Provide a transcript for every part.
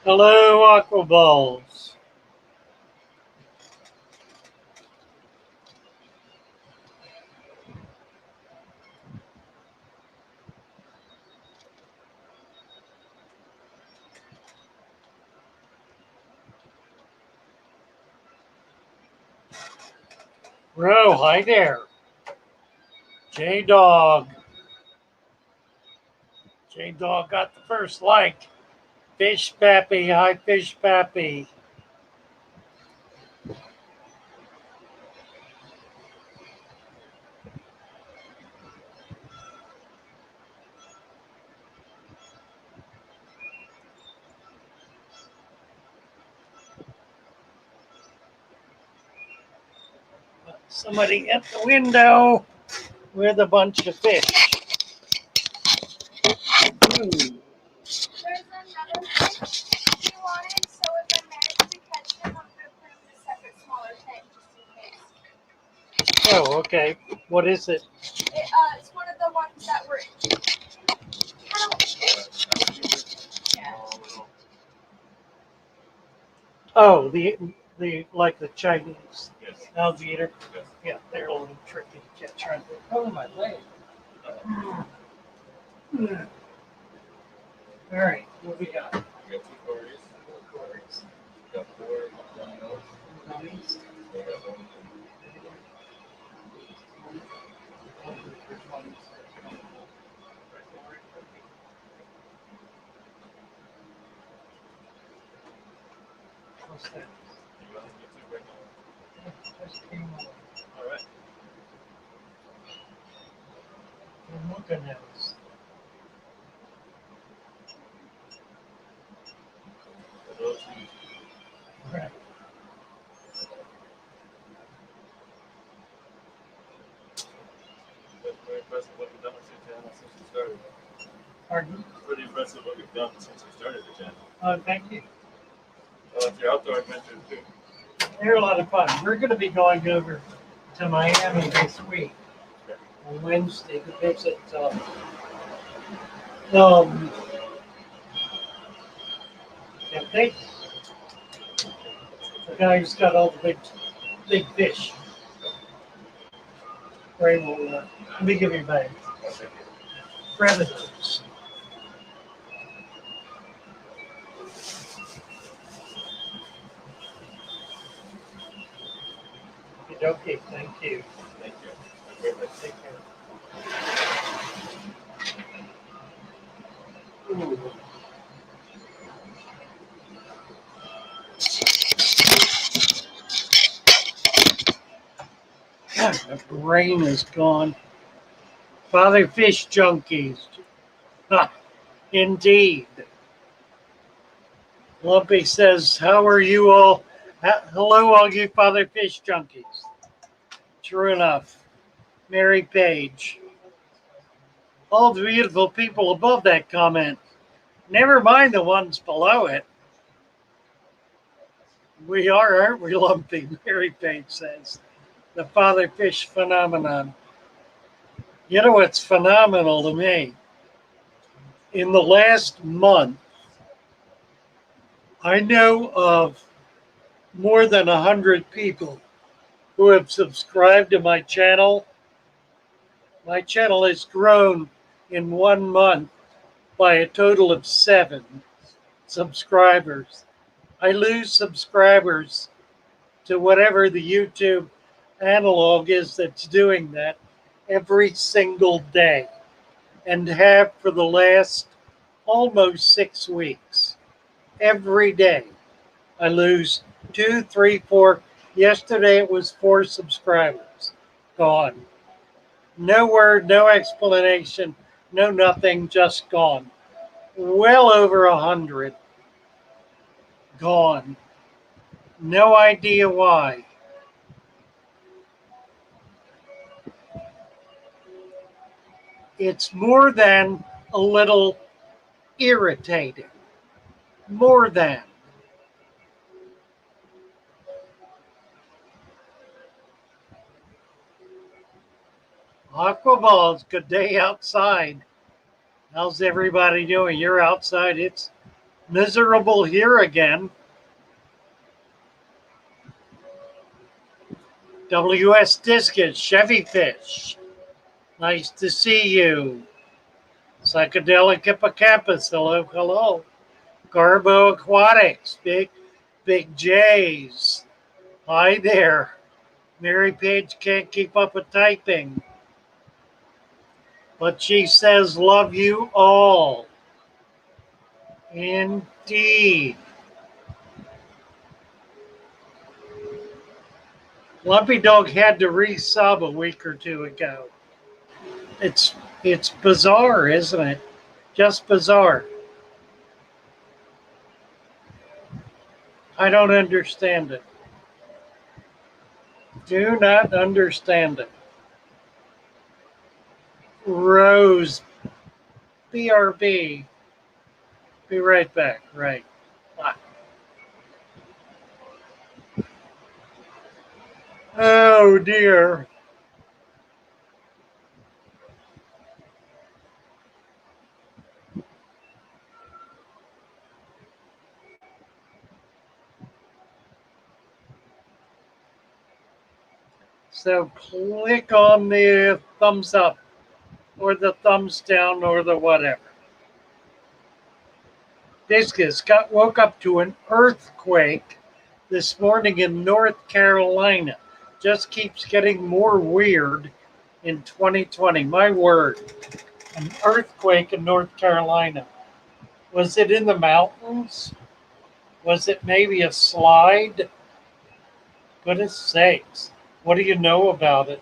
Hello, Aquaballs. Bro, hi there. J Dog. J Dog got the first like. Fish Pappy, hi Fish Pappy. Somebody at the window with a bunch of fish. Ooh. There's another fish he wanted, so if I manage to catch him, I'm going to put him in a separate, smaller tank just in case. Oh, okay. What is it? It's one of the ones that were kind of, yeah. Oh, the like the Chinese Yes. alligator. Yes. Yeah, they're a little tricky to catch. Oh my leg. All right, what we got? We got two quarries. We got four rhinos. Nice. We got one. What's that? You want to get two right now? Just came on. All right. Look at those. For those who Right. that's very impressive what you've done with your channel since you started. Pardon? Pretty impressive what you've done since you started the channel. Thank you. Well, it's your outdoor adventures too. They're a lot of fun. We're going to be going over to Miami this week on Wednesday to visit um, Cape. The guy who's got all the big fish. Ray will, let me give you back. Predators. Okay, thank you. Thank you. Take care. Ooh. God, the brain is gone. Father Fish Junkies. Indeed. Lumpy says, how are you all? Hello, all you Father Fish Junkies. True enough. Mary Page. All the beautiful people above that comment. Never mind the ones below it. We are, aren't we, Lumpy? Mary Page says. The Father Fish phenomenon. You know what's phenomenal to me? In the last month, I know of more than 100 people who have subscribed to my channel. My channel has grown in 1 month by a total of 7 subscribers. I lose subscribers to whatever the YouTube analog is that's doing that every single day and have for the last almost 6 weeks. Every day I lose 2, 3, 4. Yesterday it was 4 subscribers gone. No word, no explanation, no nothing, just gone. Well over 100 gone. No idea why. It's more than a little irritating. More than. Aquaballs, good day outside. How's everybody doing? You're outside. It's Miserable here again. WS Discus, Chevy Fish. Nice to see you. Psychedelic Hippocampus, hello, hello. Garbo Aquatics, Big J's. Hi there. Mary Page can't keep up with typing, but she says, love you all. Indeed. Lumpy Dog had to resub a week or two ago. It's bizarre, isn't it? Just bizarre. I don't understand it. Do not understand it. Rose, BRB. Be right back. Right. Ah. Oh dear. So click on the thumbs up or the thumbs down or the whatever. Discus woke up to an earthquake this morning in North Carolina. Just keeps getting more weird in 2020. My word. An earthquake in North Carolina. Was it in the mountains? Was it maybe a slide? Goodness sakes. What do you know about it?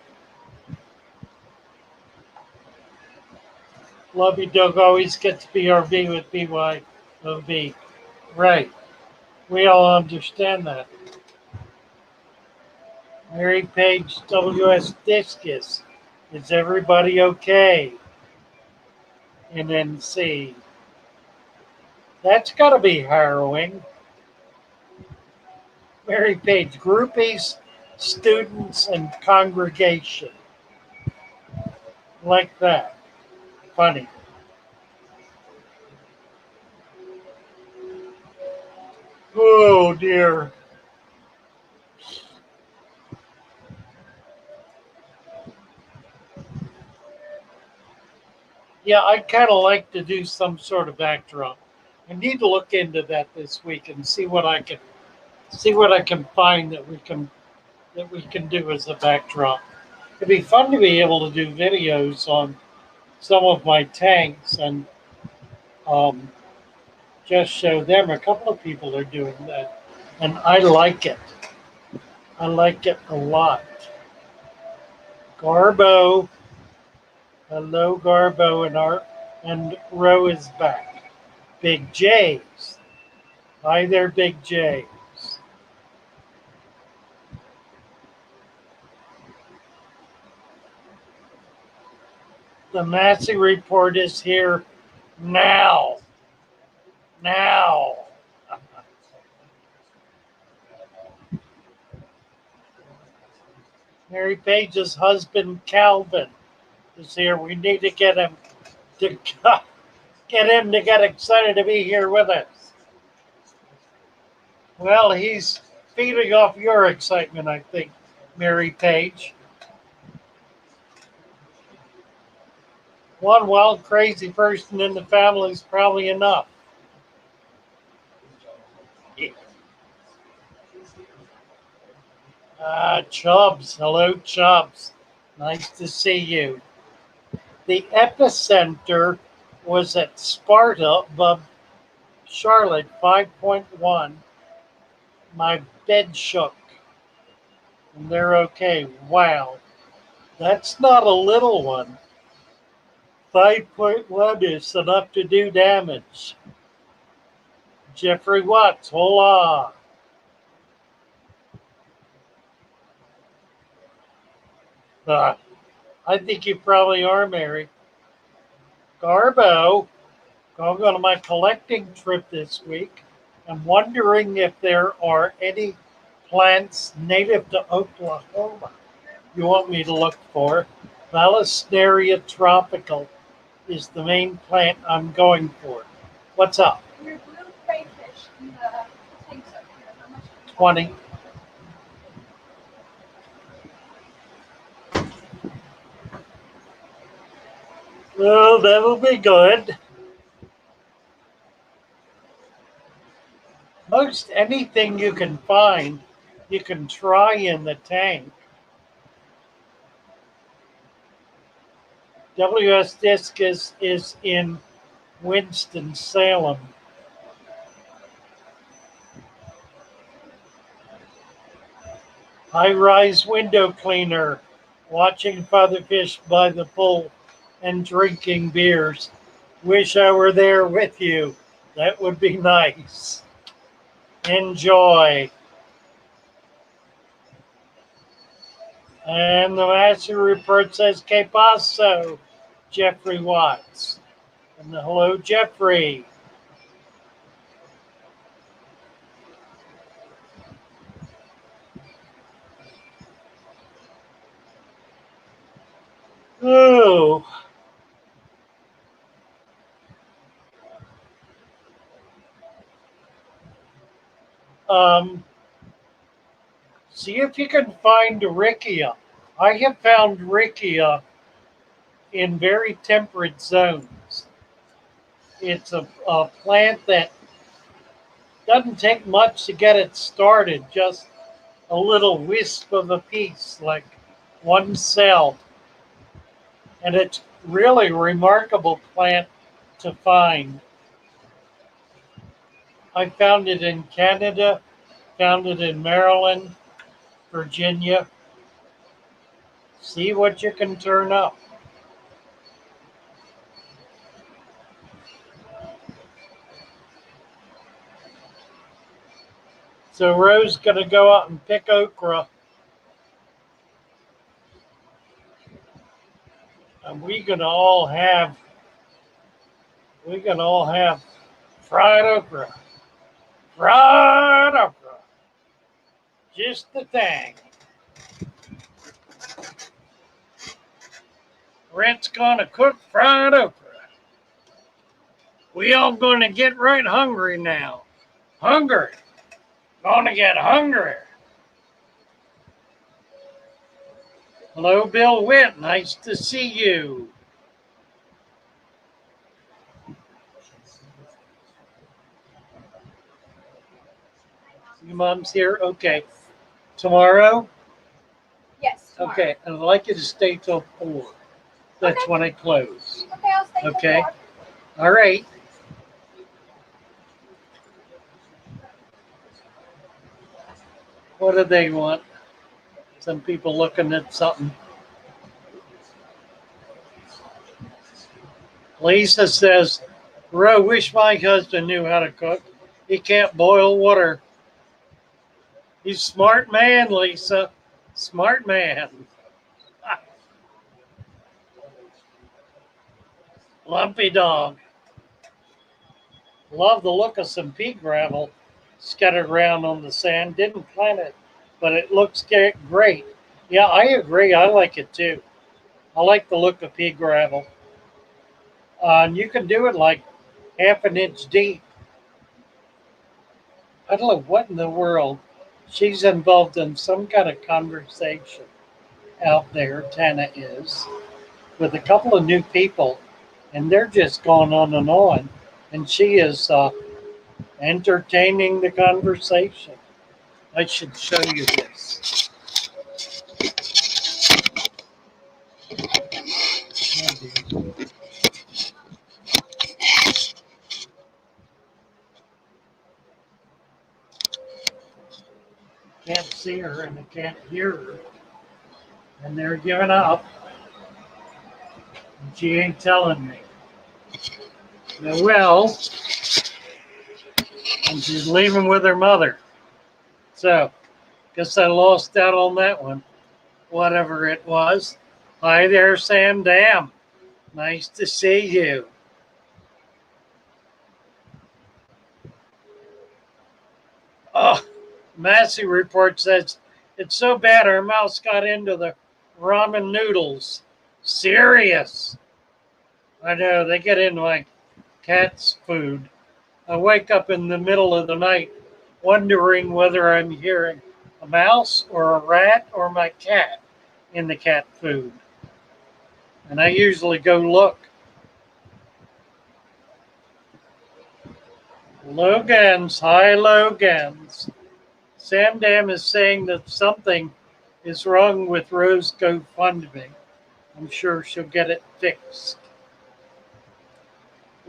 Lovey Doug always gets BRB with BYOB. Right. We all understand that. Mary Page WS Discus. Is everybody okay? NNC. That's got to be harrowing. Mary Page, groupies, students, and congregation. Like that. Funny. Oh dear. Yeah, I'd kind of like to do some sort of backdrop. I need to look into that this week and see what I can find that we can do as a backdrop. It'd be fun to be able to do videos on some of my tanks and just show them. A couple of people are doing that, and I like it. I like it a lot. Garbo, hello, Garbo, and Ro is back. Big J's, hi there, Big J's. The Massey report is here now. Now. Mary Page's husband Calvin is here. We need to get him to get excited to be here with us. Well, he's feeding off your excitement, I think, Mary Page. One wild, crazy person in the family is probably enough. Chubbs. Hello, Chubbs. Nice to see you. The epicenter was at Sparta above Charlotte, 5.1. My bed shook. And they're okay. Wow. That's not a little one. 5.1 is enough to do damage. Jeffrey Watts, hola. I think you probably are, Mary. Garbo, going on my collecting trip this week. I'm wondering if there are any plants native to Oklahoma you want me to look for. Vallisneria tropical is the main plant I'm going for. What's up? Your blue crate the tanks up here. How much? 20. Oh, that'll be good. Most anything you can find, you can try in the tank. WS Discus is in Winston-Salem. High-rise window cleaner, watching fatherfish by the pool and drinking beers. Wish I were there with you. That would be nice. Enjoy. And the master report says, Que paso, Jeffrey Watts. And hello, Jeffrey. Oh. See if you can find Riccia. I have found Riccia in very temperate zones. It's a plant that doesn't take much to get it started, just a little wisp of a piece, like one cell. And it's really a remarkable plant to find. I found it in Canada, found it in Maryland, Virginia. See what you can turn up. So Rose's gonna go out and pick okra. And we're gonna all have fried okra. Fried okra. Just the thing. Brent's gonna cook fried okra. We all gonna get right hungry now. Hungry. Gonna get hungry. Hello, Bill Witt. Nice to see you. Your mom's here? Okay. Tomorrow? Yes. Tomorrow. Okay. I'd like you to stay till 4. That's Okay. when I close. Okay, I'll stay till Okay. 4. All right. What do they want? Some people looking at something. Lisa says, Ro, wish my husband knew how to cook. He can't boil water. He's a smart man, Lisa. Smart man. Lumpy dog. Love the look of some pea gravel scattered around on the sand. Didn't plant it, but it looks great. Yeah, I agree. I like it too. I like the look of pea gravel. And you can do it like half an inch deep. I don't know what in the world. She's involved in some kind of conversation out there, Tana is, with a couple of new people, and they're just going on and on. And she is entertaining the conversation. I should show you this. Can't see her and I can't hear her. And they're giving up. And she ain't telling me. Well, and she's leaving with her mother. So, guess I lost out on that one. Whatever it was. Hi there, Sam Dam. Nice to see you. Oh, Massey report says it's so bad our mouse got into the ramen noodles. Serious. I know, they get into my cat's food. I wake up in the middle of the night wondering whether I'm hearing a mouse or a rat or my cat in the cat food. And I usually go look. Logans, hi Logans. Sam Dam is saying that something is wrong with Rose GoFundMe. I'm sure she'll get it fixed.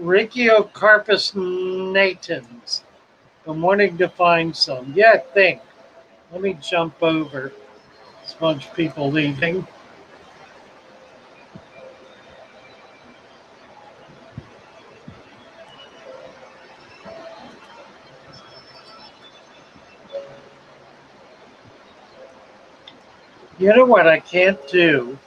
Ricchiocarpus natans. I'm wanting to find some. Yeah, I think. Let me jump over. There's a bunch of people leaving. You know what I can't do?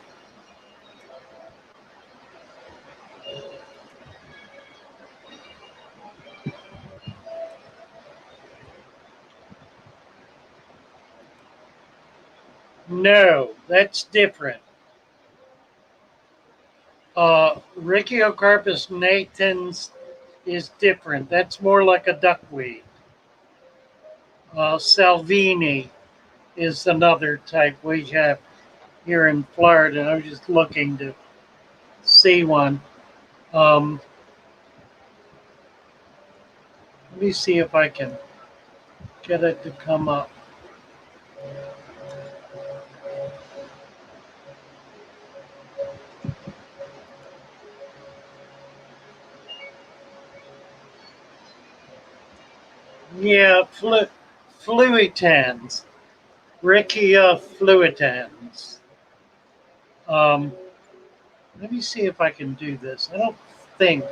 No, that's different. Ricchiocarpus natans is different. That's more like a duckweed. Salvini is another type we have here in Florida. I'm just looking to see one. Let me see if I can get it to come up. Yeah, fluitans. Riccia fluitans. Let me see if I can do this. I don't think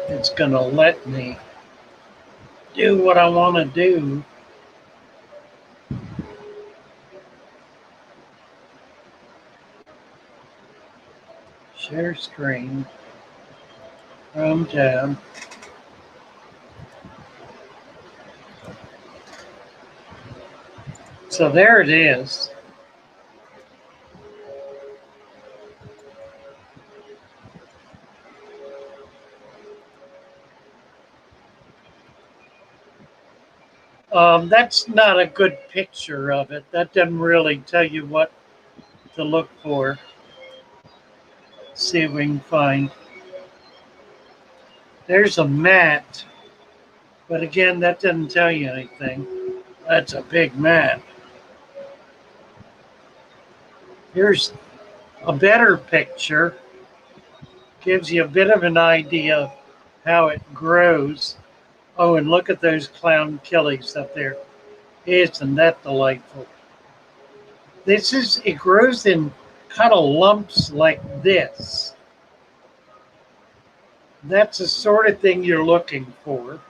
it's going to let me do what I want to do. Share screen. Chrome tab. So there it is. That's not a good picture of it. That doesn't really tell you what to look for. Let's see if we can find. There's a mat, but again, that doesn't tell you anything. That's a big mat. Here's a better picture. Gives you a bit of an idea of how it grows. Oh, and look at those clown killies up there. Isn't that delightful? It grows in kind of lumps like this. That's the sort of thing you're looking for.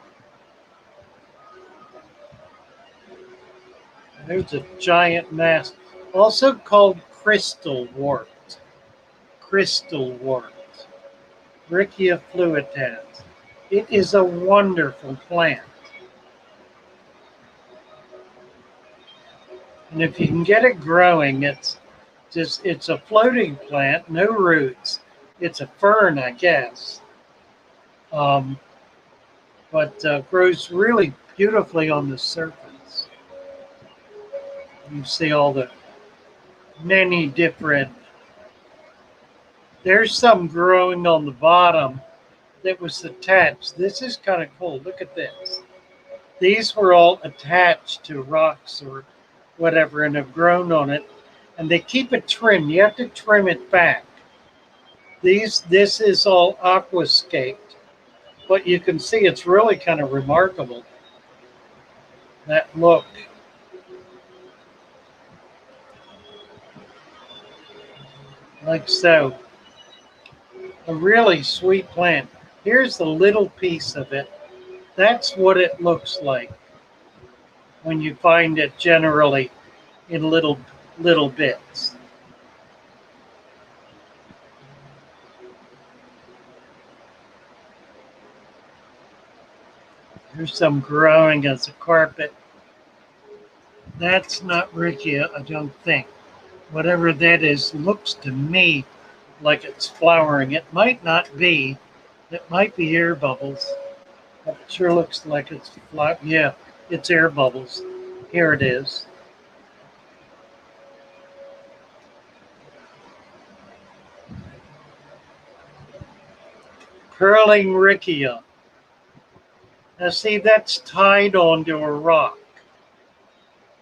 There's a giant mass, also called crystal wort. Crystal wort. Riccia fluitans. It is a wonderful plant. And if you can get it growing, it's a floating plant, no roots. It's a fern, I guess. But grows really beautifully on the surface. You see all the many different. There's some growing on the bottom that was attached. This is kind of cool. Look at this. These were all attached to rocks or whatever and have grown on it. And they keep it trimmed. You have to trim it back. This is all aquascaped. But you can see it's really kind of remarkable. That look. Like so. A really sweet plant. Here's the little piece of it. That's what it looks like when you find it generally in little bits. There's some growing as a carpet. That's not Riccia, I don't think. Whatever that is looks to me like it's flowering. It might not be. It might be air bubbles. It sure looks like it's flat. Yeah, it's air bubbles. Here it is. Curling Rickia. Now see, that's tied onto a rock.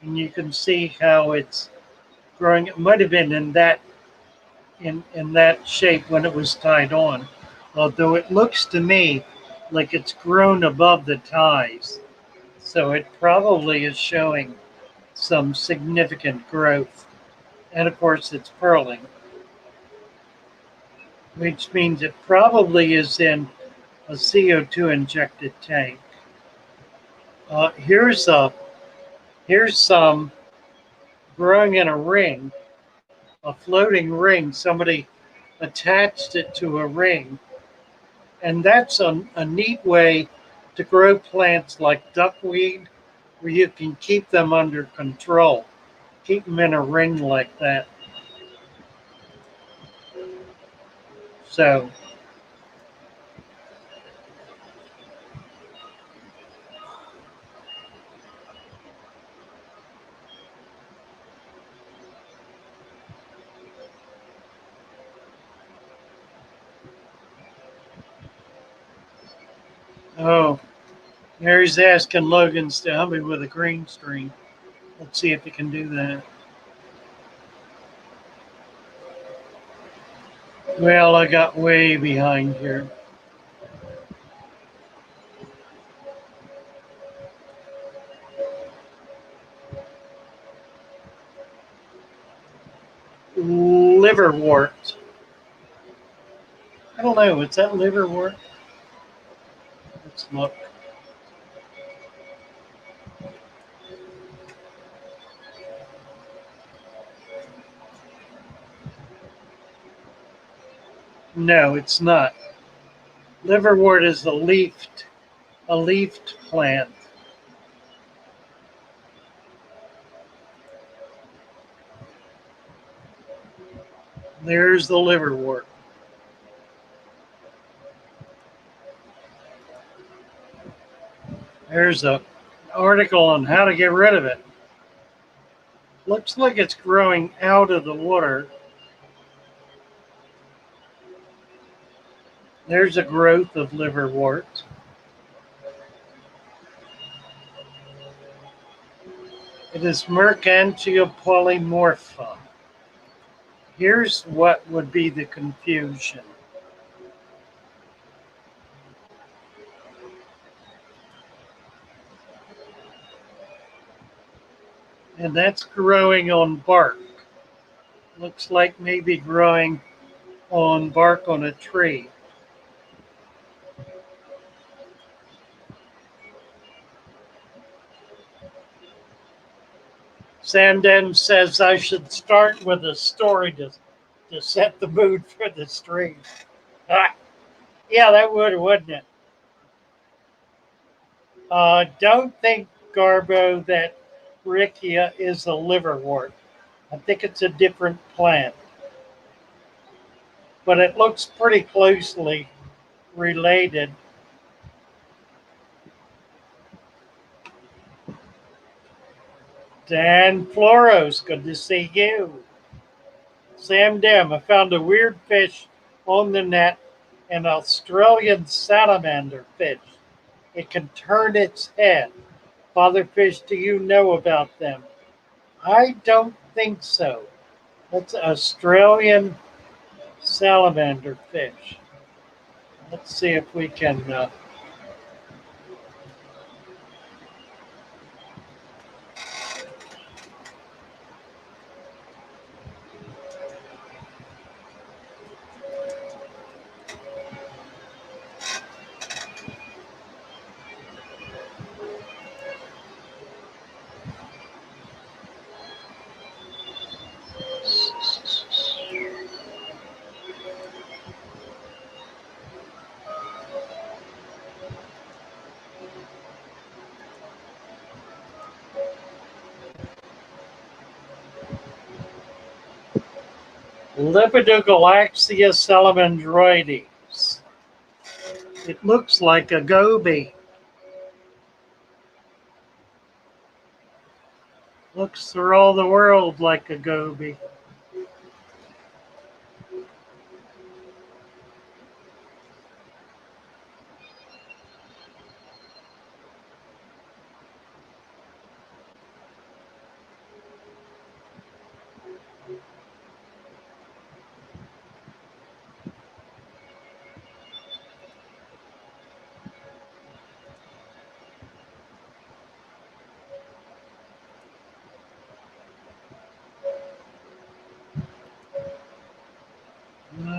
And you can see how it's growing. It might have been in that shape when it was tied on. Although it looks to me like it's grown above the ties. So it probably is showing some significant growth. And of course it's purling, which means it probably is in a CO2 injected tank. Here's some growing in a ring, a floating ring. Somebody attached it to a ring, and that's a neat way to grow plants like duckweed, where you can keep them under control, keep them in a ring like that. So, oh, Mary's asking Logan's to help me with a green screen. Let's see if he can do that. Well, I got way behind here. Liverwort. I don't know. Is that liverwort? Let's look. No, it's not. Liverwort is a leafed plant. There's the liverwort. There's an article on how to get rid of it. Looks like it's growing out of the water. There's a growth of liverwort. It is Mercantia polymorpha. Here's what would be the confusion. And that's growing on bark. Looks like maybe growing on bark on a tree. Sandem says I should start with a story to set the mood for the stream. Ah, yeah, that would, wouldn't it? Don't think, Garbo, that Rickia is a liverwort. I think it's a different plant. But it looks pretty closely related. Dan Floros, good to see you. Sam Dem, I found a weird fish on the net, an Australian salamander fish. It can turn its head. Father Fish, do you know about them? I don't think so. That's an Australian salamander fish. Let's see if we can. Lepidogalaxia salamandroides. It looks like a goby. Looks for all the world like a goby.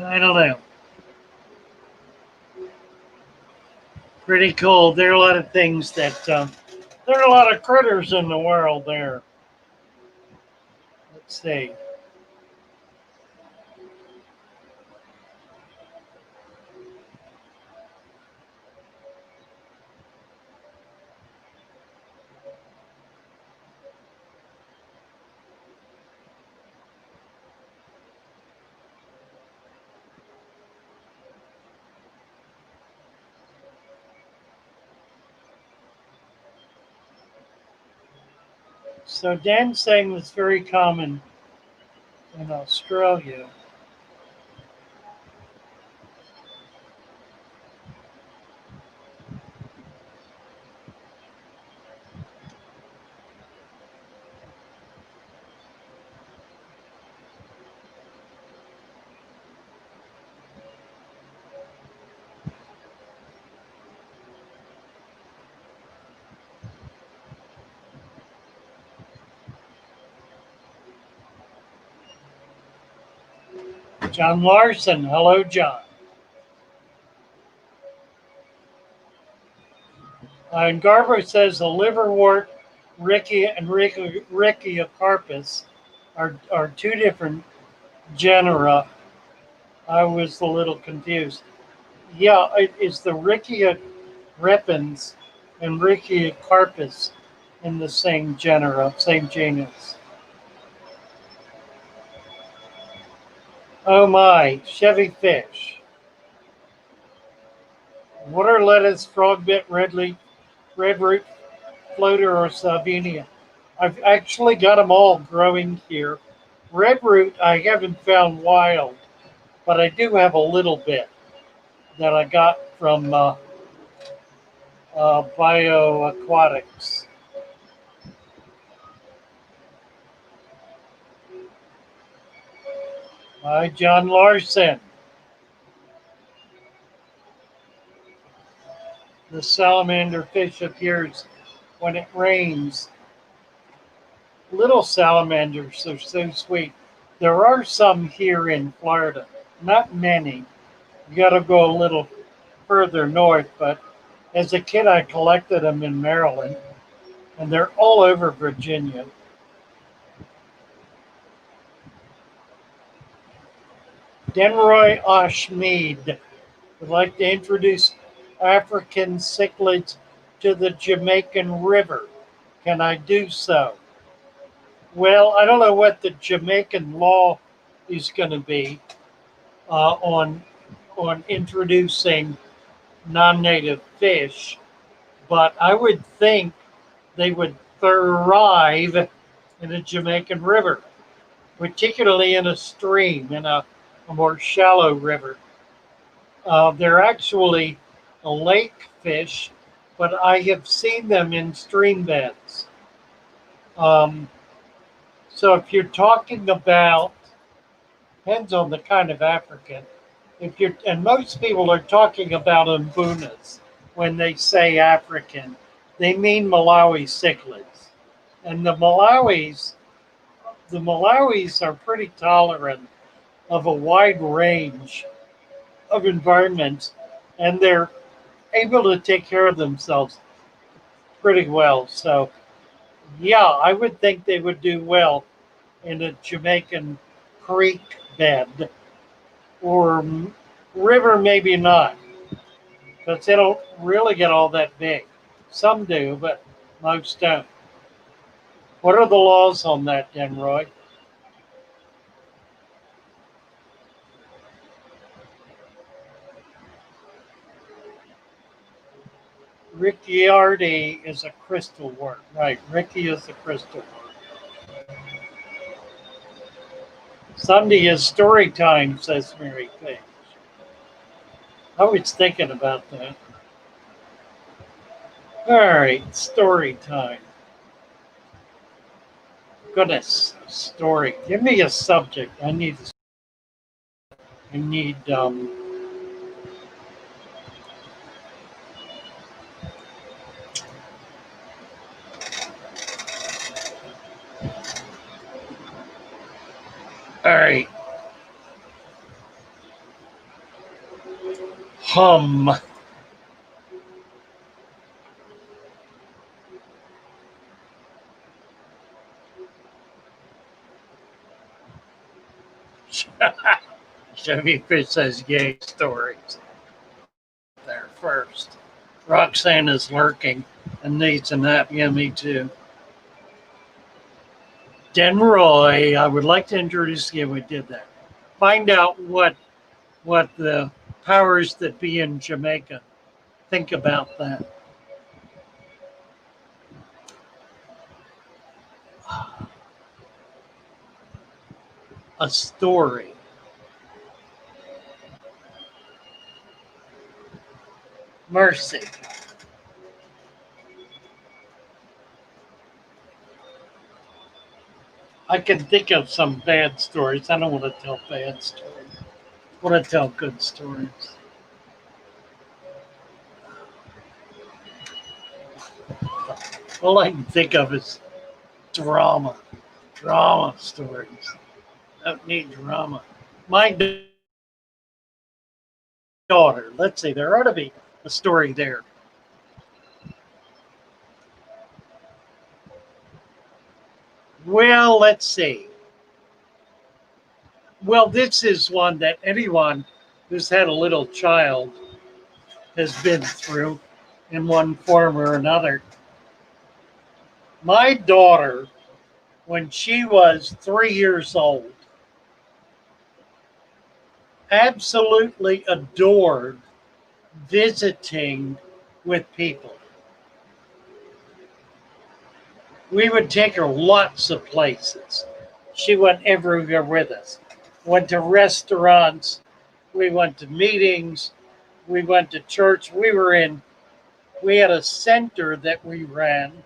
I don't know. Pretty cool. There are a lot of things that there are a lot of critters in the world there. Let's see. So Dan's saying it's very common in Australia. John Larson. Hello, John. And Garbo says the liverwort Rickeocarpus are two different genera. I was a little confused. Yeah, it is the Rickia repens and Rickeocarpus in the same genera, same genus. Oh my, Chevy fish. Water lettuce, frogbit, redroot, floater, or Salvinia. I've actually got them all growing here. Redroot I haven't found wild, but I do have a little bit that I got from Bioaquatics. Hi, John Larson. The salamander fish appears when it rains. Little salamanders are so sweet. There are some here in Florida, not many. You got to go a little further north, but as a kid, I collected them in Maryland, and they're all over Virginia. Denroy Ashmead would like to introduce African cichlids to the Jamaican River. Can I do so? Well, I don't know what the Jamaican law is going to be on introducing non-native fish, but I would think they would thrive in a Jamaican river, particularly in a stream, in a more shallow river. They're actually a lake fish, but I have seen them in stream beds. Um, so if you're talking about, depends on the kind of African. If you're, and most people are talking about umbunas when they say African, they mean Malawi cichlids, and the Malawis are pretty tolerant of a wide range of environments, and they're able to take care of themselves pretty well. So, yeah, I would think they would do well in a Jamaican creek bed or river, maybe not, because they don't really get all that big. Some do, but most don't. What are the laws on that, Denroy? Ricciardi is a crystal wort, right? Ricky is a crystal wort. Sunday is story time, says Mary Page. I was thinking about that. All right, story time. Goodness, story. Give me a subject. I need all right. Hum. Chevy Fish says yay stories. There first. Roxanne is lurking and needs a nap. Yeah, me too. Denroy, I would like to introduce you. We did that. Find out what the powers that be in Jamaica think about that. A story. Mercy. I can think of some bad stories. I don't want to tell bad stories. I want to tell good stories. All I can think of is drama. Drama stories. Don't need drama. My daughter, let's see, there ought to be a story there. Well, let's see. Well, this is one that anyone who's had a little child has been through in one form or another. My daughter, when she was 3 years old, absolutely adored visiting with people. We would take her lots of places. She went everywhere with us. Went to restaurants, we went to meetings, we went to church. We had a center that we ran.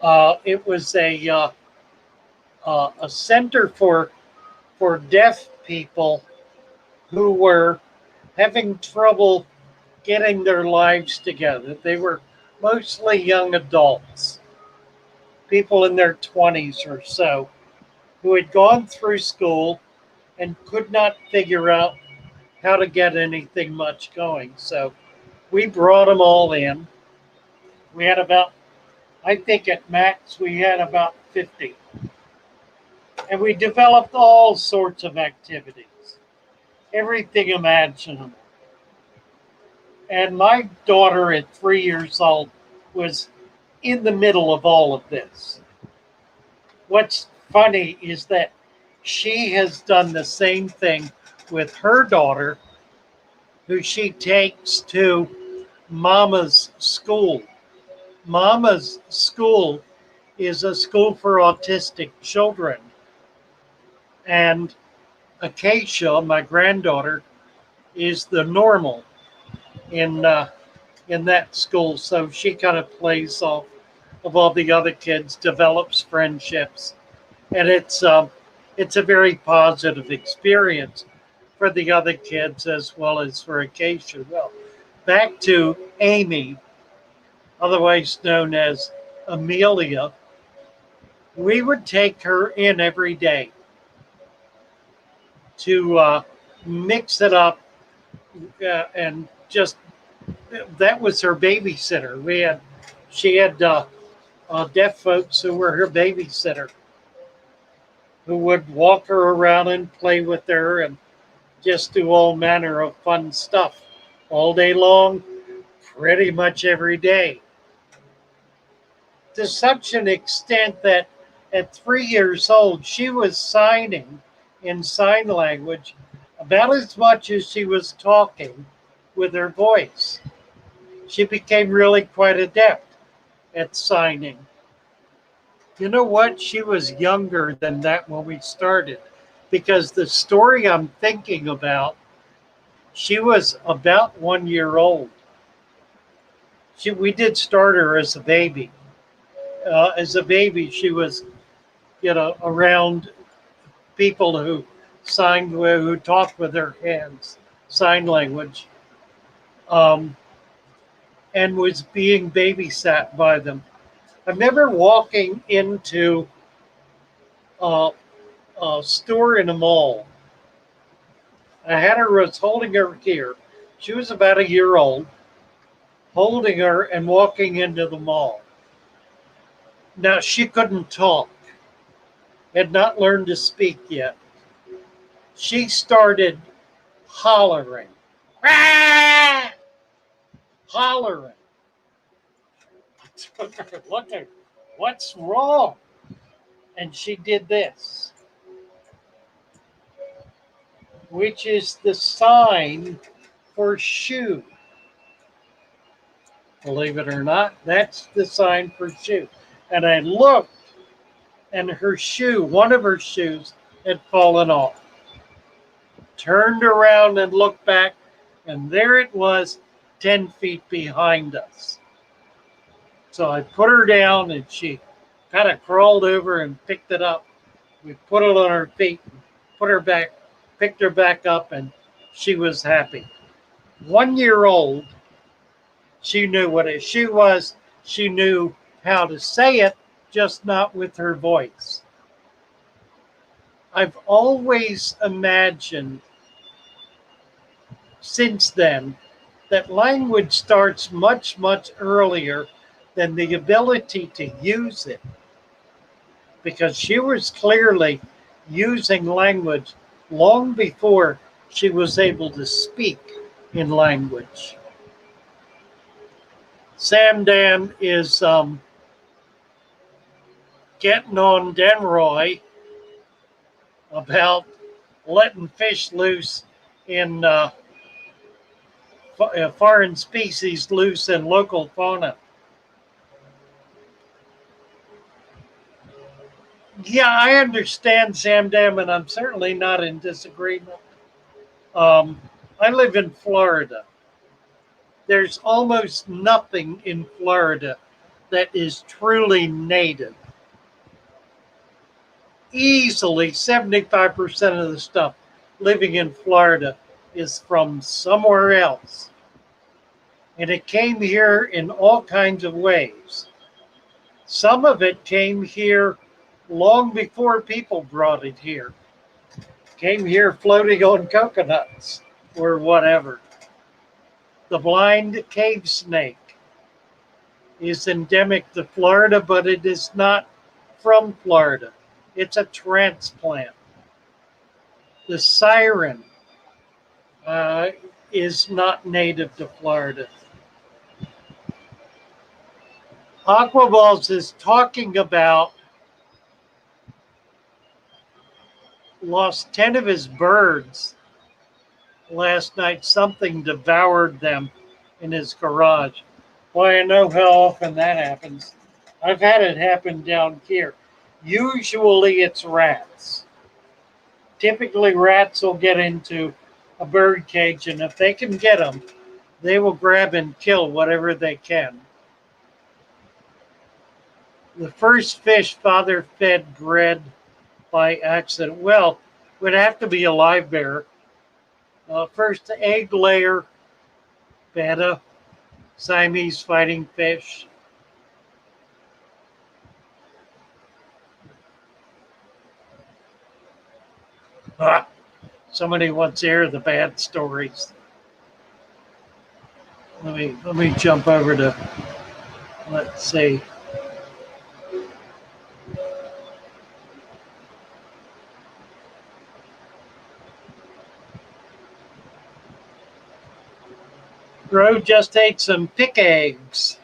It was a center for deaf people who were having trouble getting their lives together. They were mostly young adults, people in their 20s or so, who had gone through school and could not figure out how to get anything much going. So we brought them all in. We had about, I think at max, we had about 50. And we developed all sorts of activities, everything imaginable. And my daughter at 3 years old was in the middle of all of this. What's funny is that she has done the same thing with her daughter, who she takes to Mama's school. Mama's school is a school for autistic children. And Acacia, my granddaughter, is the normal in that school. So she kind of plays off of all the other kids, develops friendships, and it's a very positive experience for the other kids as well as for Acacia. Well, back to Amy, otherwise known as Amelia. We would take her in every day to mix it up and just that was her babysitter. She had deaf folks who were her babysitter, who would walk her around and play with her and just do all manner of fun stuff all day long, pretty much every day. To such an extent that at 3 years old, she was signing in sign language about as much as she was talking with her voice. She became really quite adept at signing. You know what? She was younger than that when we started. because the story I'm thinking about, she was about 1 year old. We did start her as a baby. As a baby, she was, around people who talked with their hands, sign language, um, and was being babysat by them. I remember walking into a, a store in a mall. Was holding her here. She was about 1 year old, holding her and walking into the mall. Now she couldn't talk, had not learned to speak yet. She started hollering, "Ah!" Hollering. Look at what's wrong? And she did this, which is the sign for shoe. Believe it or not, that's the sign for shoe. And I looked, and one of her shoes, had fallen off. Turned around and looked back, and there it was, 10 feet behind us. So I put her down, and she kind of crawled over and picked it up. We put it on her feet, put her back, picked her back up, and she was happy. 1 year old, she knew what a shoe was. She knew how to say it, just not with her voice. I've always imagined since then that language starts much, much earlier than the ability to use it, because she was clearly using language long before she was able to speak in language. Sam Dan is getting on Denroy about letting fish loose in foreign species loose in local fauna. Yeah, I understand Sam Dan, and I'm certainly not in disagreement. I live in Florida. There's almost nothing in Florida that is truly native. Easily 75% of the stuff living in Florida is from somewhere else. And it came here in all kinds of ways. Some of it came here long before people brought it here. Came here floating on coconuts or whatever. The blind cave snake is endemic to Florida, but it is not from Florida. It's a transplant. The siren is not native to Florida. Aquaballs is talking about lost 10 of his birds last night. Something devoured them in his garage. Boy, I know how often that happens. I've had it happen down here. Usually it's rats. Typically rats will get into a bird cage, and if they can get them, they will grab and kill whatever they can. The first fish father fed bred by accident. Well, would have to be a live bear. First egg layer, betta, Siamese fighting fish. Somebody wants to hear the bad stories. Let me jump over to, let's see. Ro just ate some pick eggs.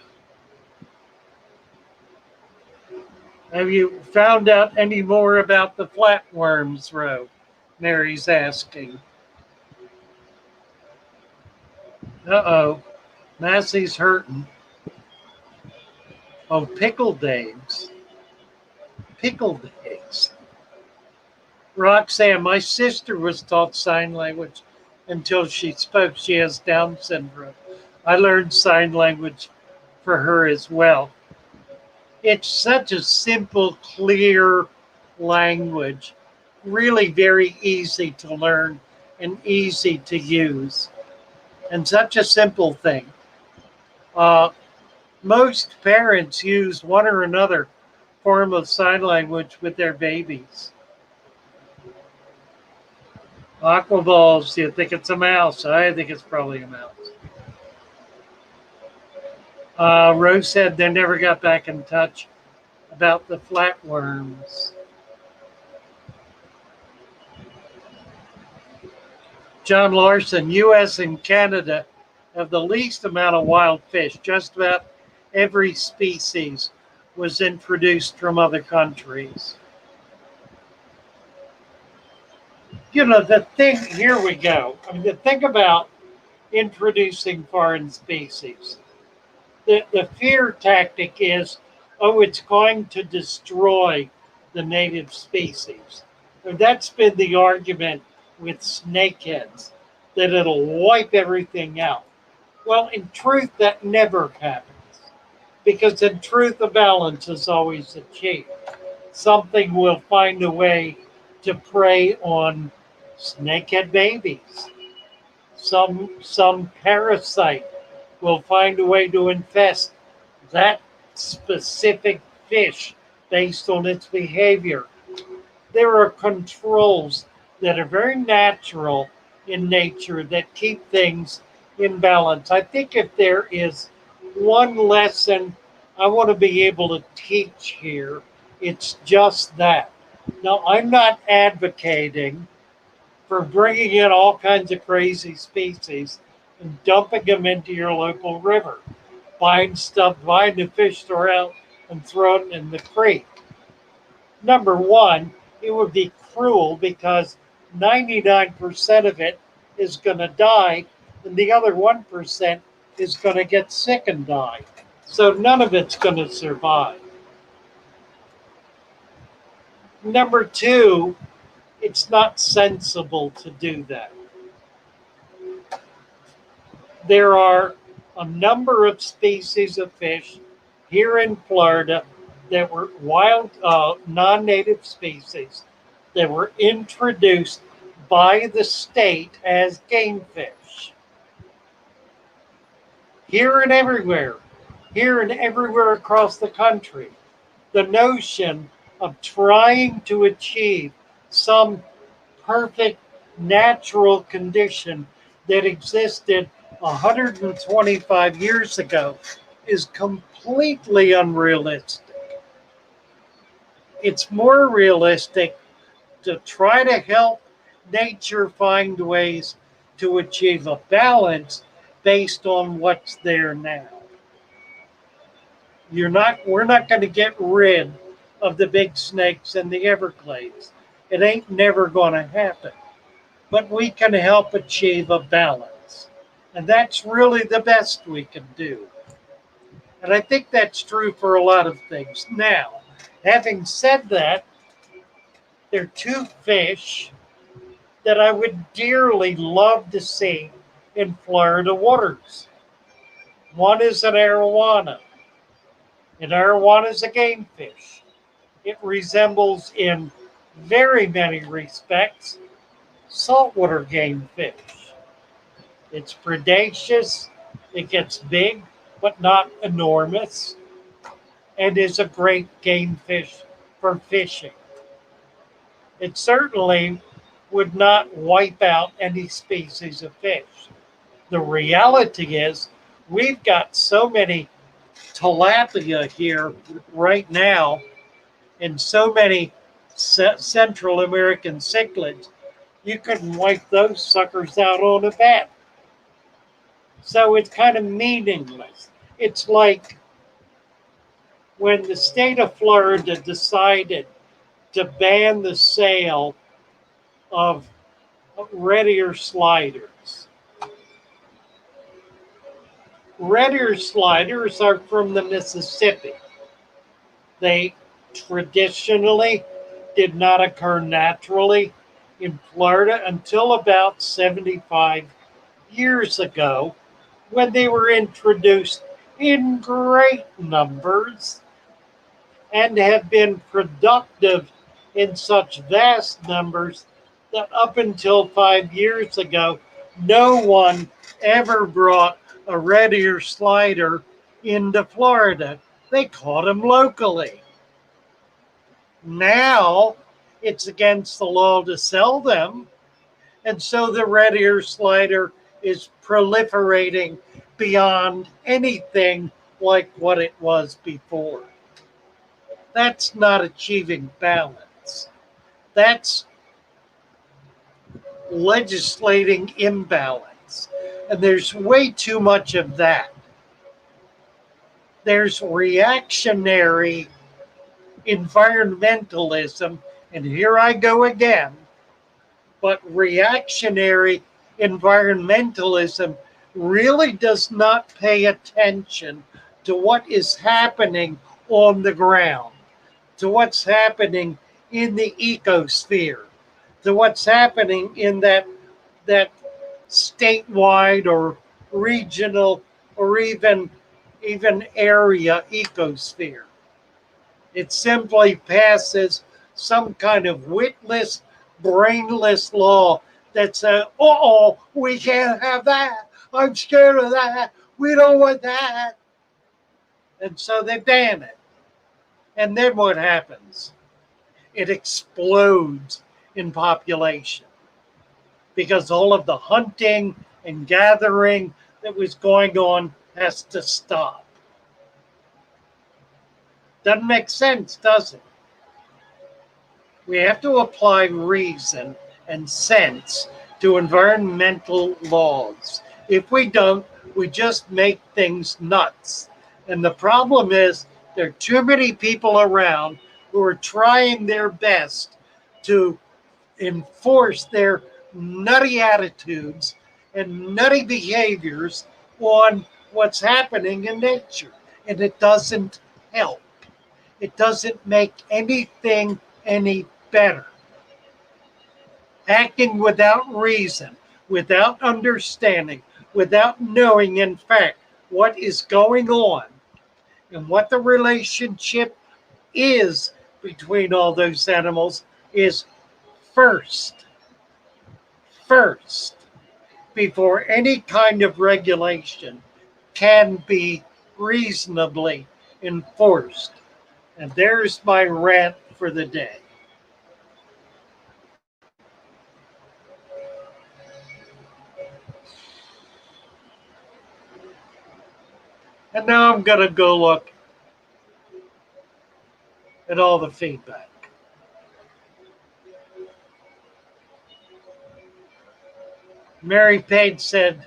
Have you found out any more about the flatworms, Ro? Mary's asking. Uh-oh. Massey's hurting. Oh, pickled eggs. Pickled eggs. Roxanne, my sister was taught sign language until she spoke. She has Down syndrome. I learned sign language for her as well. It's such a simple, clear language, really very easy to learn and easy to use, and such a simple thing. Uh, Most parents use one or another form of sign language with their babies. Aquaballs, you think it's a mouse? I think it's probably a mouse. Rose said they never got back in touch about the flatworms. John Larson, U.S. and Canada have the least amount of wild fish. Just about every species was introduced from other countries. You know, the thing, here we go. I mean, the thing about introducing foreign species, the fear tactic is, oh, it's going to destroy the native species. And that's been the argument with snakeheads, that it'll wipe everything out. Well, in truth, that never happens. Because in truth, a balance is always achieved. Something will find a way to prey on snakehead babies. Some parasite will find a way to infest that specific fish based on its behavior. There are controls that are very natural in nature that keep things in balance. I think if there is one lesson I want to be able to teach here, it's just that. Now, I'm not advocating for bringing in all kinds of crazy species and dumping them into your local river, buying the fish store out and throwing it in the creek. Number one, it would be cruel because 99% of it is going to die, and the other 1% is going to get sick and die. So none of it's going to survive. Number two, it's not sensible to do that. There are a number of species of fish here in Florida that were wild, non-native species that were introduced by the state as game fish. Here and everywhere across the country. The notion of trying to achieve some perfect natural condition that existed 125 years ago is completely unrealistic. It's more realistic to try to help nature find ways to achieve a balance based on what's there now. We're not going to get rid of the big snakes in the Everglades. It ain't never going to happen. But we can help achieve a balance. And that's really the best we can do. And I think that's true for a lot of things. Now, having said that, there are two fish that I would dearly love to see in Florida waters. One is an arowana. An arowana is a game fish. It resembles in very many respects saltwater game fish. It's predaceous, it gets big, but not enormous, and is a great game fish for fishing. It certainly would not wipe out any species of fish. The reality is, we've got so many tilapia here right now, and so many Central American cichlids, you couldn't wipe those suckers out on a bat. So it's kind of meaningless. It's like when the state of Florida decided to ban the sale of red ear sliders. Red ear sliders are from the Mississippi. They traditionally did not occur naturally in Florida until about 75 years ago when they were introduced in great numbers and have been productive in such vast numbers that up until 5 years ago, no one ever brought a red ear slider into Florida. They caught them locally. Now it's against the law to sell them, and so the red ear slider is proliferating beyond anything like what it was before. That's not achieving balance. That's legislating imbalance. And there's way too much of that. There's reactionary environmentalism, and here I go again, but reactionary environmentalism really does not pay attention to what is happening on the ground, to what's happening in the ecosphere, to what's happening in that statewide or regional or even area ecosphere. It simply passes some kind of witless, brainless law that says, oh, we can't have that. I'm scared of that. We don't want that. And so they ban it. And then what happens? It explodes in population because all of the hunting and gathering that was going on has to stop. Doesn't make sense, does it? We have to apply reason and sense to environmental laws. If we don't, we just make things nuts. And the problem is there are too many people around who are trying their best to enforce their nutty attitudes and nutty behaviors on what's happening in nature. And it doesn't help. It doesn't make anything any better. Acting without reason, without understanding, without knowing, in fact, what is going on and what the relationship is between all those animals is first, before any kind of regulation can be reasonably enforced. And there's my rant for the day. And now I'm going to go look at all the feedback. Mary Page said,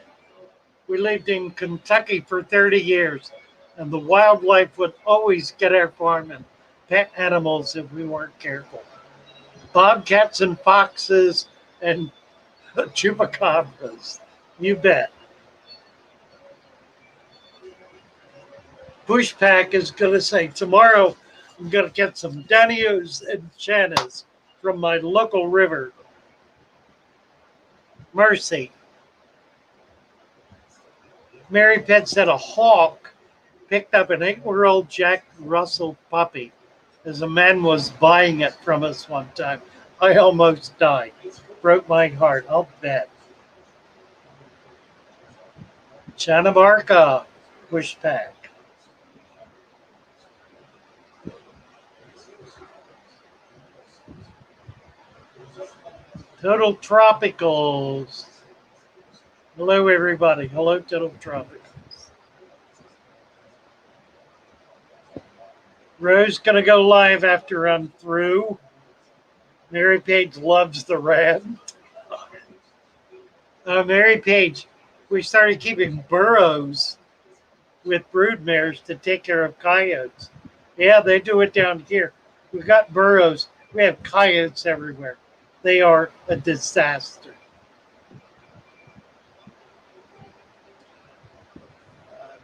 we lived in Kentucky for 30 years, and the wildlife would always get our farm and pet animals if we weren't careful. Bobcats and foxes and chupacabras. You bet. Pushpack is going to say, tomorrow I'm going to get some Danios and Channas from my local river. Mercy. Mary Pitt said a hawk picked up an 8-year-old Jack Russell puppy as a man was buying it from us one time. I almost died. Broke my heart, I'll bet. Chanabarka, Pushpack. Total Tropicals. Hello, everybody. Hello, Total Tropicals. Rose going to go live after I'm through. Mary Page loves the red. Mary Page, we started keeping burros with broodmares to take care of coyotes. Yeah, they do it down here. We've got burros. We have coyotes everywhere. They are a disaster.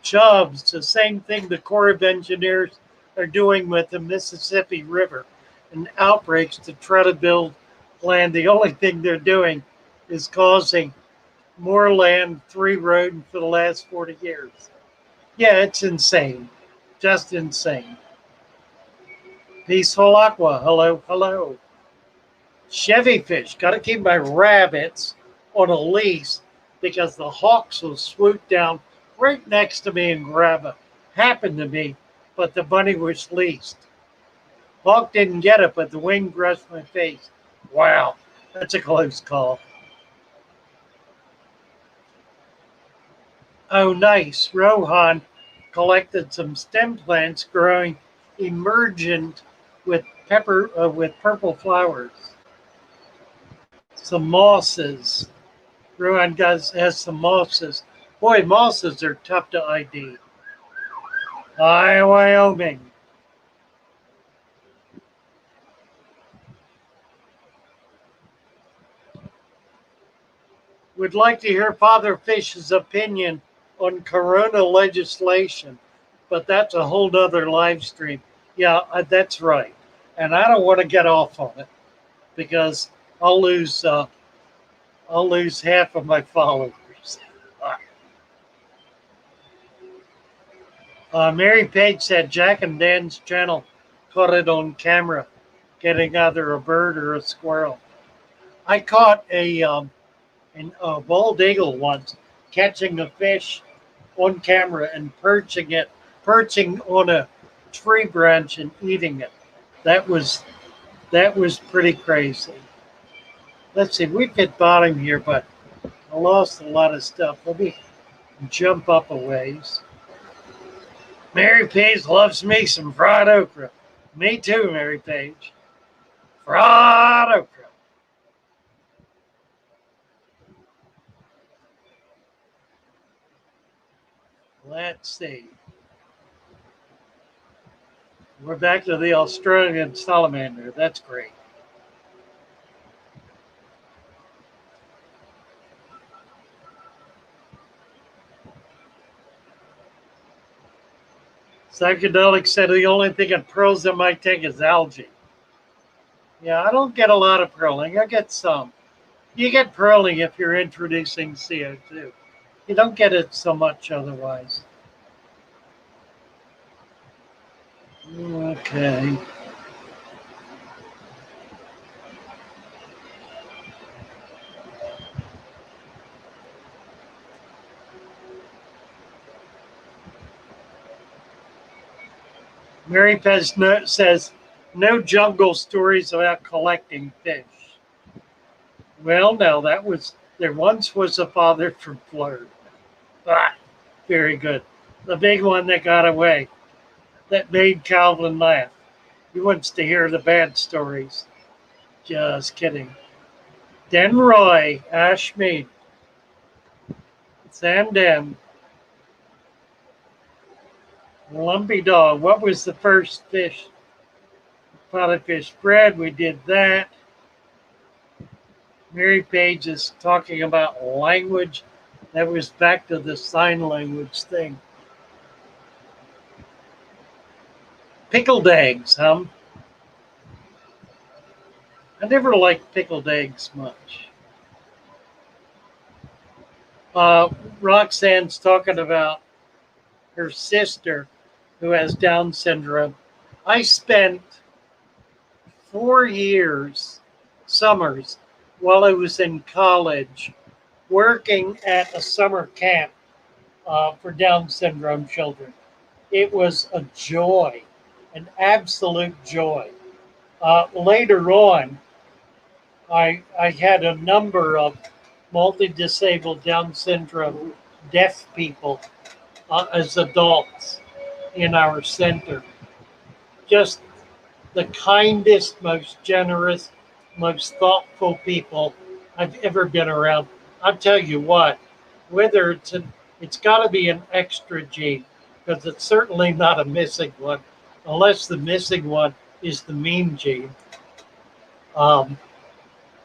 Chubbs, the same thing the Corps of Engineers are doing with the Mississippi River. and outbreaks to try to build land. The only thing they're doing is causing more land to erode for the last 40 years. Yeah, it's insane. Just insane. Peaceful Aqua, hello, hello. Chevy fish, got to keep my rabbits on a leash because the hawks will swoop down right next to me and grab it. Happened to me, but the bunny was leashed. Hawk didn't get it, but the wing brushed my face. Wow, that's a close call. Oh, nice. Rohan collected some stem plants growing emergent with purple flowers. Some mosses. Rohan has some mosses. Boy, mosses are tough to ID. Hi, Wyoming. Would like to hear Father Fish's opinion on Corona legislation, but that's a whole nother live stream. Yeah, that's right. And I don't want to get off on it because I'll lose half of my followers. Mary Page said Jack and Dan's channel caught it on camera, getting either a bird or a squirrel. I caught a bald eagle once catching a fish on camera and perching on a tree branch and eating it. That was pretty crazy. Let's see, we've hit bottom here, but I lost a lot of stuff. Let me jump up a ways. Mary Page loves me some fried okra. Me too, Mary Page. Fried okra. Let's see. We're back to the Australian salamander. That's great. Psychedelic said the only thing that pearls in my tank is algae. Yeah, I don't get a lot of pearling. I get some. You get pearling if you're introducing CO2. You don't get it so much otherwise. Okay. Mary Pez says, no jungle stories about collecting fish. Well, no, there once was a father from Florida. Ah, very good. The big one that got away, that made Calvin laugh. He wants to hear the bad stories. Just kidding. Den Roy, Ash Mead, Sam Den, Lumpy Dog. What was the first fish? Potted fish bread. We did that. Mary Page is talking about language. That was back to the sign language thing. Pickled eggs, huh? I never liked pickled eggs much. Roxanne's talking about her sister who has Down syndrome. I spent 4 years, summers, while I was in college, working at a summer camp for Down syndrome children. It was a joy, an absolute joy. Later on, I had a number of multi-disabled Down syndrome deaf people as adults in our center. Just the kindest, most generous, most thoughtful people I've ever been around. I'll tell you what, whether it's got to be an extra gene, because it's certainly not a missing one, unless the missing one is the mean gene.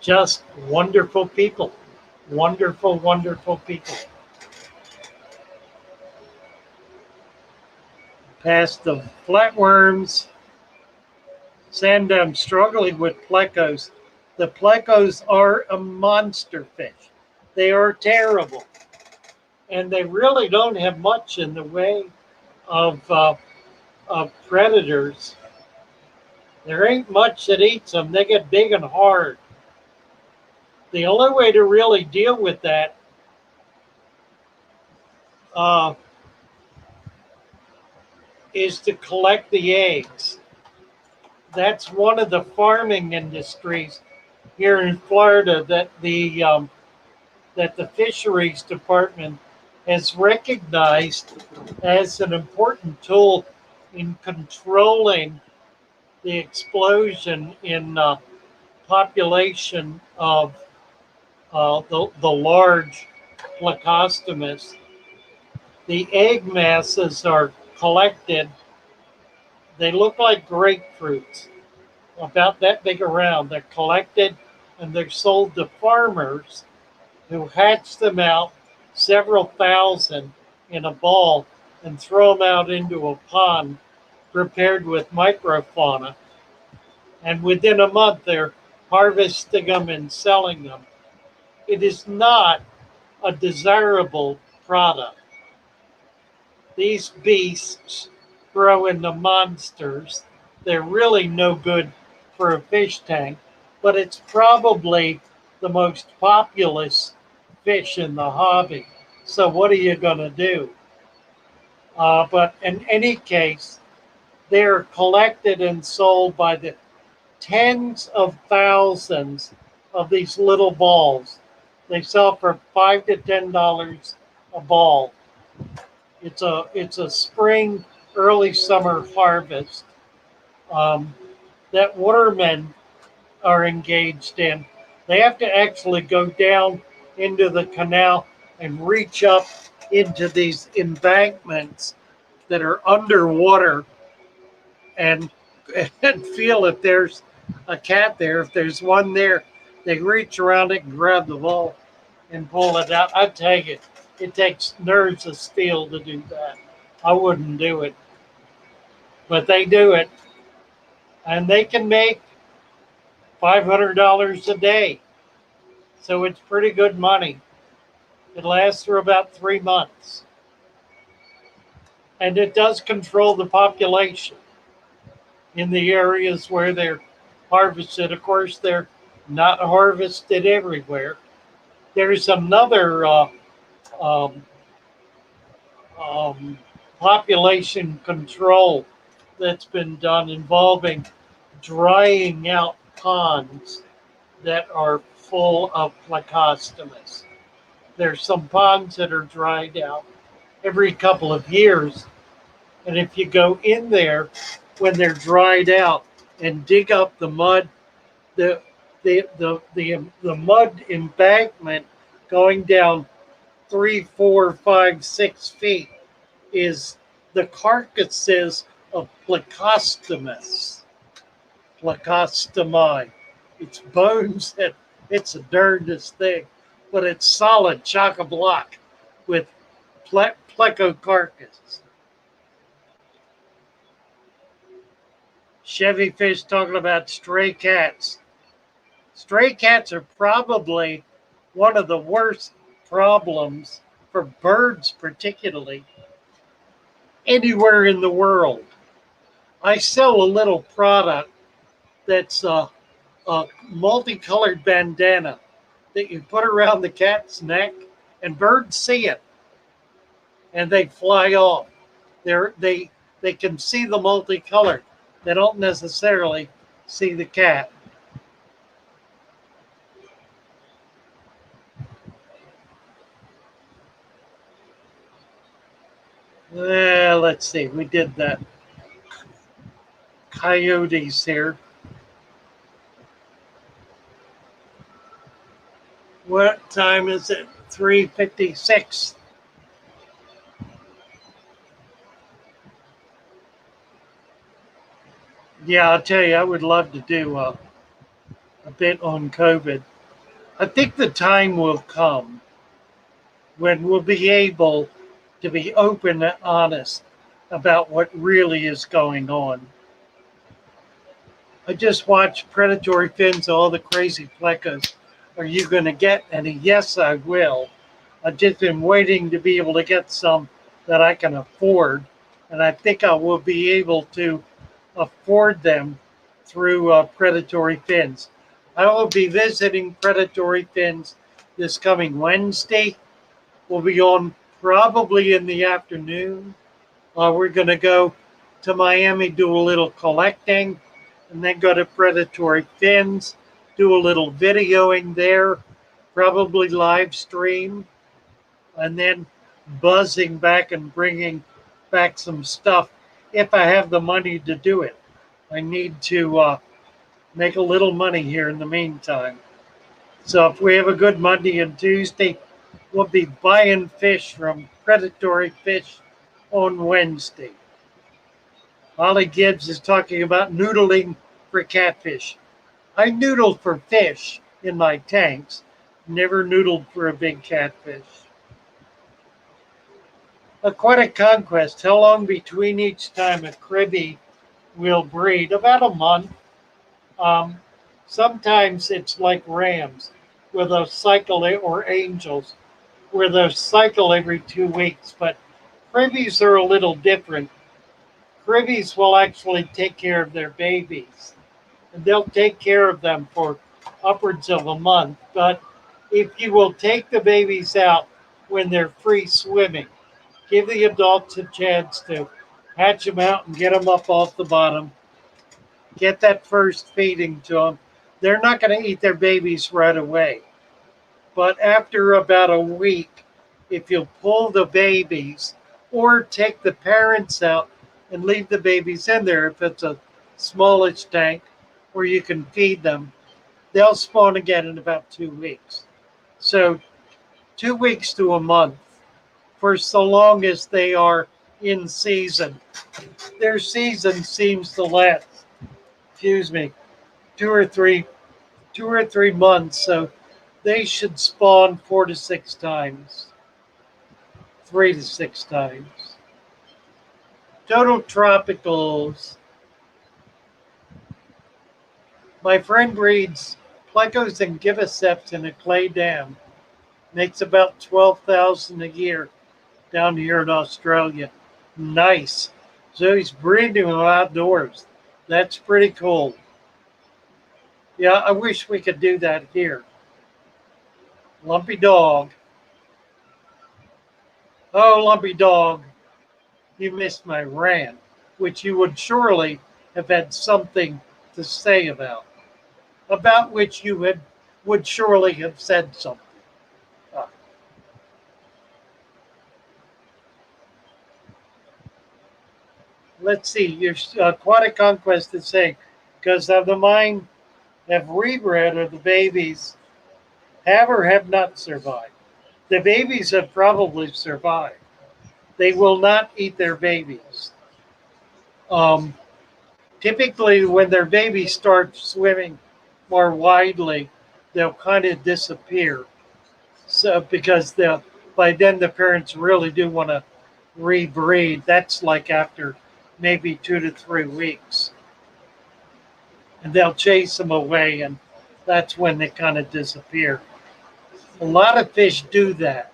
Just wonderful people. Wonderful, wonderful people. Past the flatworms. Sand, I'm struggling with plecos. The plecos are a monster fish. They are terrible. And they really don't have much in the way of predators. There ain't much that eats them. They get big and hard. The only way to really deal with that uh, is to collect the eggs. That's one of the farming industries here in Florida that the fisheries department has recognized as an important tool in controlling the explosion in population of the large Plecostomus. The egg masses are collected. They look like grapefruits, about that big around. They're collected and they're sold to farmers who hatch them out, several thousand in a ball, and throw them out into a pond prepared with microfauna. And within a month, they're harvesting them and selling them. It is not a desirable product. These beasts grow into monsters. They're really no good for a fish tank, but it's probably the most populous fish in the hobby. So what are you going to do? But in any case, they're collected and sold by the tens of thousands of these little balls. They sell for $5 to $10 a ball. It's a spring, early summer harvest that watermen are engaged in. They have to actually go down into the canal and reach up into these embankments that are underwater and and feel if there's a cat there. If there's one there, they reach around it and grab the ball and pull it out. I take it. It takes nerves of steel to do that. I wouldn't do it, but they do it, and they can make $500 a day. So it's pretty good money. It lasts for about 3 months, and it does control the population in the areas where they're harvested. Of course, they're not harvested everywhere. There's another um, um, population control that's been done involving drying out ponds that are full of Plecostomus. There's some ponds that are dried out every couple of years, and if you go in there when they're dried out and dig up the mud, the the mud embankment going down 3, 4, 5, 6 feet is the carcasses of Plecostomus, Plecostomi. It's bones that it's the darndest thing, but it's solid chock a block with plecocarcus. Chevy Fish talking about stray cats. Stray cats are probably one of the worst problems for birds, particularly anywhere in the world. I sell a little product that's a multicolored bandana that you put around the cat's neck, and birds see it and they fly off. They can see the multicolored. They don't necessarily see the cat. Let's see. We did that. Coyotes here. What time is it? 3:56. Yeah, I'll tell you, I would love to do a bit on COVID. I think the time will come when we'll be able to be open and honest about what really is going on. I just watched predatory fins, all the crazy plecos. Are you going to get any? Yes, I will. I've just been waiting to be able to get some that I can afford, and I think I will be able to afford them through predatory fins. I will be visiting predatory fins this coming Wednesday. We'll be on probably in the afternoon. We're going to go to Miami, do a little collecting, and then go to Predatory Fins, do a little videoing there, probably live stream, and then buzzing back and bringing back some stuff if I have the money to do it. I need to make a little money here in the meantime. So if we have a good Monday and Tuesday, we'll be buying fish from Predatory Fish on Wednesday. Holly Gibbs is talking about noodling for catfish. I noodled for fish in my tanks, never noodled for a big catfish. Aquatic Conquest, how long between each time a cribby will breed? About a month. Um, Sometimes it's like rams, where they'll cycle it, or angels, where they'll cycle every 2 weeks. But cribbies are a little different. Cribbies will actually take care of their babies, and they'll take care of them for upwards of a month. But if you will take the babies out when they're free swimming, give the adults a chance to hatch them out and get them up off the bottom, get that first feeding to them. They're not going to eat their babies right away. But after about a week, if you'll pull the babies or take the parents out and leave the babies in there, if it's a smallish tank where you can feed them, they'll spawn again in about 2 weeks. So 2 weeks to a month for so long as they are in season. Their season seems to last, excuse me, two or three 2 or 3 months. So they should spawn 4 to 6 times, 3 to 6 times. Total tropicals. My friend breeds plecos and giviceps in a clay dam. Makes about 12,000 a year down here in Australia. Nice. So he's breeding them outdoors. That's pretty cool. Yeah, I wish we could do that here. Lumpy dog. Oh, Lumpy dog, you missed my rant, which you would surely have had something to say about which you would surely have said something. Uh, let's see. Your aquatic conquest is saying, because of the mine have rebred, or the babies have or have not survived. The babies have probably survived. They will not eat their babies. Um, Typically, when their babies start swimming more widely, they'll kind of disappear. So because by then the parents really do want to rebreed. That's like after maybe 2 to 3 weeks, and they'll chase them away, and that's when they kind of disappear. A lot of fish do that.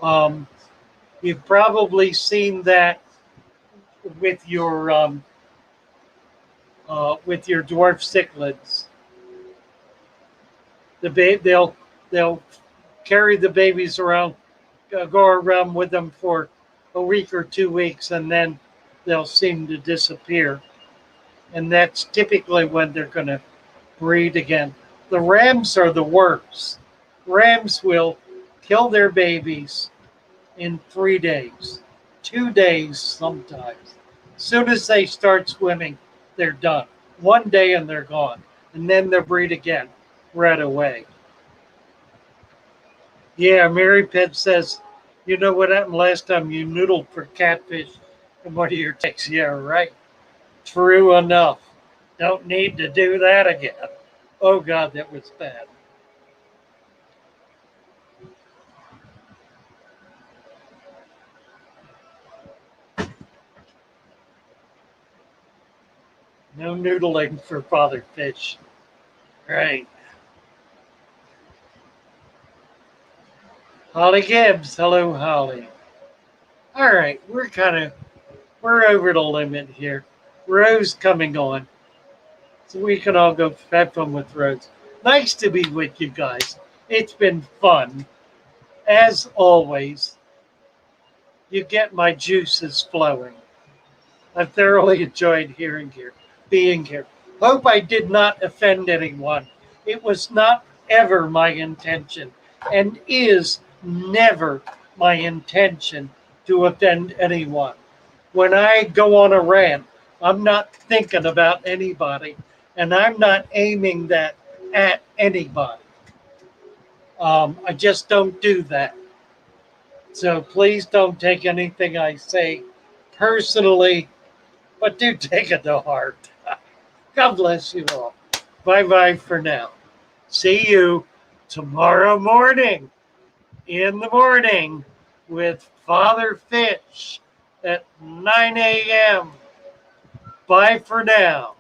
Um, you've probably seen that with your dwarf cichlids. They'll carry the babies around, go around with them for a week or 2 weeks, and then they'll seem to disappear. And that's typically when they're going to breed again. The rams are the worst. Rams will kill their babies in 3 days, 2 days sometimes. As soon as they start swimming, they're done. 1 day and they're gone. And then they'll breed again right away. Yeah, Mary Pet says, you know what happened last time you noodled for catfish in one of your tanks? Yeah, right. True enough. Don't need to do that again. Oh, God, that was bad. No noodling for Father Fish. Right. Holly Gibbs. Hello, Holly. All right, we're over the limit here. Rose coming on. So we can all go have fun with Rose. Nice to be with you guys. It's been fun. As always, you get my juices flowing. I've thoroughly enjoyed being here. Hope I did not offend anyone. It was not ever my intention and is never my intention to offend anyone. When I go on a rant, I'm not thinking about anybody and I'm not aiming that at anybody. I just don't do that. So please don't take anything I say personally, but do take it to heart. God bless you all. Bye bye for now. See you tomorrow morning in the morning with Father Fish at 9 a.m. Bye for now.